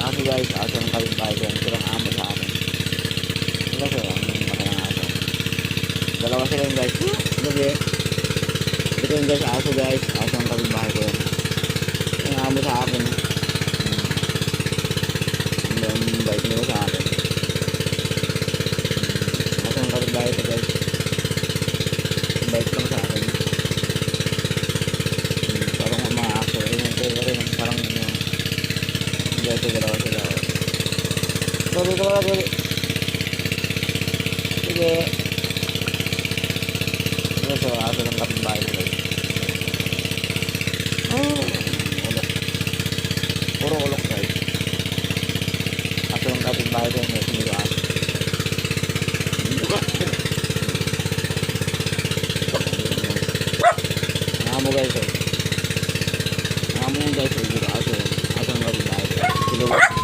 Aso guys, aso ng kapitbahay ko. Silang amo sa akin. Sila sila, ang mata ng aso. Dalawa sila yun guys. Gabi. Ito yun guys, aso guys. Aso ng kapitbahay ko yun. Yung amo sa akin. Ang bait nila sa akin. Aso ng kapitbahay ko guys. Bait lang sa akin. Parang mga aso rin. Parang ito dalawa sila. Sorry ka lang. Sige. Ito aso ng kapitbahay ko guys. Ulok. Puro ulok guys. Aso ng kapitbahay ko yung sumilo aso. Amo guys. Amo yan guys. Aso ng kapitbahay ko. Silungan.